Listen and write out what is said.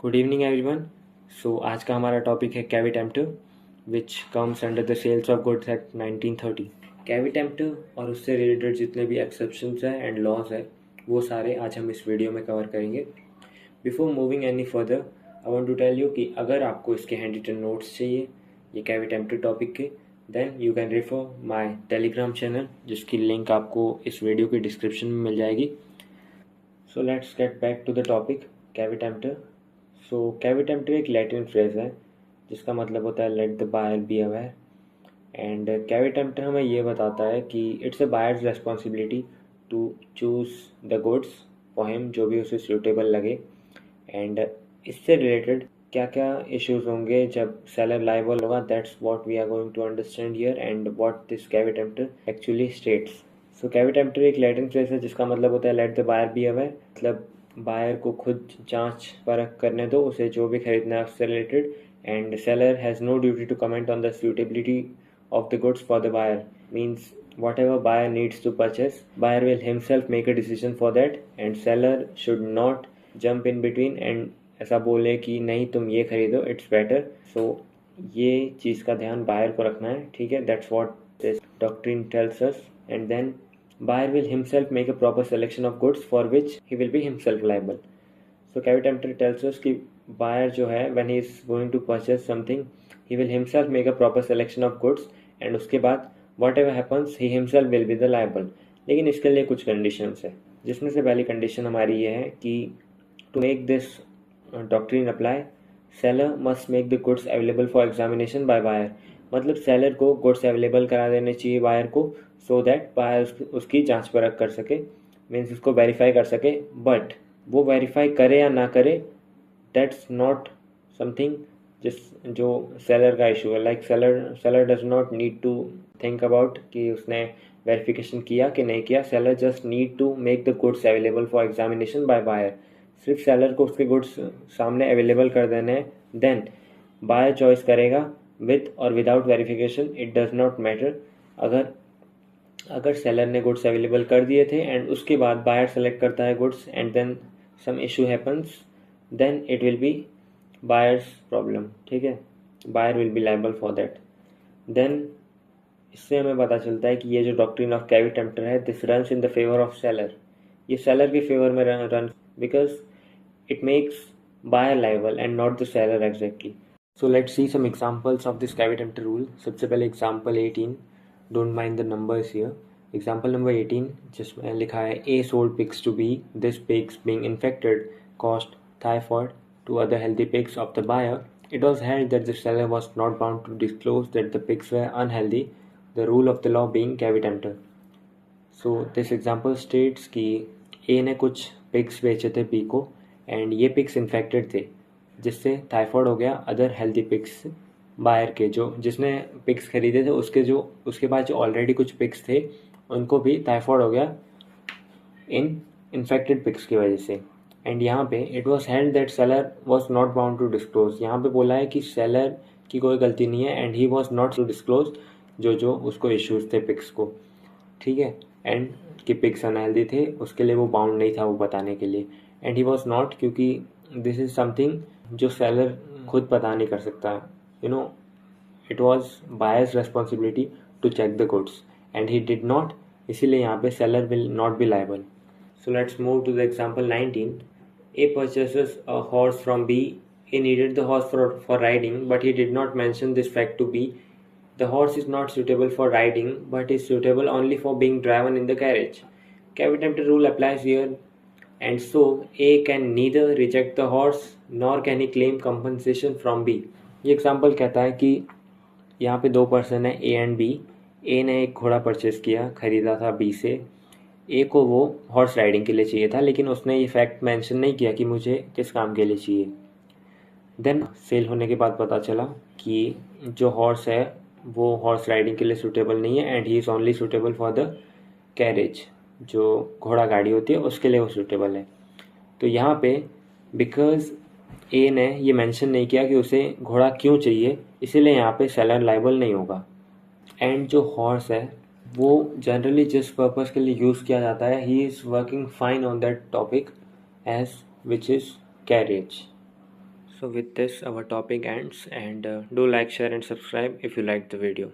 Good evening everyone. सो आज का हमारा टॉपिक है caveat emptor which comes under the sales of goods act 1930। Caveat emptor और उससे रिलेटेड जितने भी एक्सेप्शंस हैं एंड लॉज है वो सारे आज हम इस वीडियो में कवर करेंगे। Before moving any further I want to tell you कि अगर आपको इसके हैंड रिटन नोट्स चाहिए ये कैविटेम्प्टर टॉपिक के, then you can refer my Telegram channel जिसकी लिंक आपको इस वीडियो की डिस्क्रिप्शन में मिल जाएगी। So let's get back to the topic caveat emptor. So caveat emptor एक लैटिन फ्रेज है जिसका मतलब होता है let the buyer be aware. And caveat emptor हमें ये बताता है कि it's a buyer's responsibility to choose the goods for him जो भी उसे सूटेबल लगे। एंड इससे रिलेटेड क्या क्या इश्यूज होंगे जब सेलर लायबल होगा, that's what we are going to understand here and what this caveat emptor actually states. So caveat emptor एक लैटिन फ्रेज है जिसका मतलब होता है let the buyer be aware, मतलब बायर को खुद जांच परख करने दो उसे जो भी खरीदना है उससे related. And seller has no duty to comment on the suitability of the goods for the buyer, means whatever buyer needs to purchase, buyer will himself make a decision for that and seller should not jump in between and ऐसा बोले कि नहीं तुम ये खरीदो it's better. सो ये चीज़ का ध्यान बायर को रखना है, ठीक है। That's what this doctrine tells us. And then buyer will himself make a proper selection of goods for which he will be himself liable. So कैविटेम्प्टर tells us कि buyer जो है when he is going to purchase something he will himself make a proper selection of goods and उसके बाद whatever happens he himself will be the liable। लेकिन इसके लिए कुछ conditions है जिसमें से पहली condition हमारी ये है कि to make this doctrine apply seller must make the goods available for examination by buyer, मतलब सेलर को गुड्स अवेलेबल करा देने चाहिए बायर को सो दैट बायर उसकी जांच परख कर सके, मीन्स उसको वेरीफाई कर सके। बट वो वेरीफाई करे या ना करे दैट्स नॉट समथिंग जो सेलर का इशू है। Like seller does not need to think about कि उसने वेरिफिकेशन किया कि नहीं किया। Seller just need to make the goods available for examination by buyer. सिर्फ सेलर को उसके गुड्स सामने अवेलेबल कर देने हैं, देन बायर चॉइस करेगा विथ और without verification, it does not matter. अगर सेलर ने गुड्स अवेलेबल कर दिए थे एंड उसके बाद बायर सेलेक्ट करता है goods and then some issue happens, then it will be buyer's problem, ठीक है। Buyer will be liable for that. Then इससे हमें पता चलता है कि ये जो डॉक्ट्रिन ऑफ कैविटेम्प्टर है this runs in the favour of seller. ये सेलर के फेवर में run because it makes buyer liable and not the seller exactly. So let's see some examples of this caveat emptor rule। सबसे पहले example 18, don't mind the numbers here। Example number 18 जिसमें लिखा है A sold pigs to B, this pigs being infected caused typhoid to other healthy pigs of the buyer. It was held that the seller was not bound to disclose that the pigs were unhealthy, the rule of the law being कैविटेम्प्टर। So this example states कि A ने कुछ pigs बेचे थे B को and ये pigs infected थे जिससे typhoid हो गया अदर हेल्दी पिग्स बायर के, जो जिसने पिग्स खरीदे थे उसके बाद जो ऑलरेडी कुछ पिग्स थे उनको भी टाइफॉइड हो गया इन इन्फेक्टेड पिग्स की वजह से। एंड यहाँ पे it was held that seller was not bound to disclose, यहाँ पे बोला है कि सेलर की कोई गलती नहीं है and he was not to disclose जो उसको इश्यूज थे पिग्स को, ठीक है। एंड कि पिग्स अनहेल्दी थे उसके लिए वो बाउंड नहीं था वो बताने के लिए। एंड ही वाज नॉट, क्योंकि दिस इज समथिंग जो सेलर खुद पता नहीं कर सकता, you know. It was buyer's responsibility to check the goods and he did not, इसीलिए यहाँ पे seller will not be liable. So let's move to the example 19। A purchases a horse from B. A needed the horse for riding but he did not mention this fact to B. The horse is not suitable for riding but is suitable only for being driven in the carriage. Cavitemter rule applies here and so A can neither reject the horse nor can he claim compensation from B। ये example कहता है कि यहाँ पे दो person है A and B। A ने एक घोड़ा परचेस किया, खरीदा था B से। A को वो हॉर्स राइडिंग के लिए चाहिए था लेकिन उसने ये फैक्ट मेंशन नहीं किया कि मुझे किस काम के लिए चाहिए। देन सेल होने के बाद पता चला कि जो हॉर्स है वो हॉर्स राइडिंग के लिए सूटेबल नहीं है and he is only suitable for the carriage, जो घोड़ा गाड़ी होती है उसके लिए वो सूटेबल है। तो यहाँ पे बिकॉज ए ने ये मेंशन नहीं किया कि उसे घोड़ा क्यों चाहिए, इसीलिए यहाँ पे सेलर लायबल नहीं होगा। एंड जो हॉर्स है वो जनरली जिस पर्पस के लिए यूज़ किया जाता है he is working fine on that topic as which is carriage. So with this our topic ends, and do like, share and subscribe if you liked the video.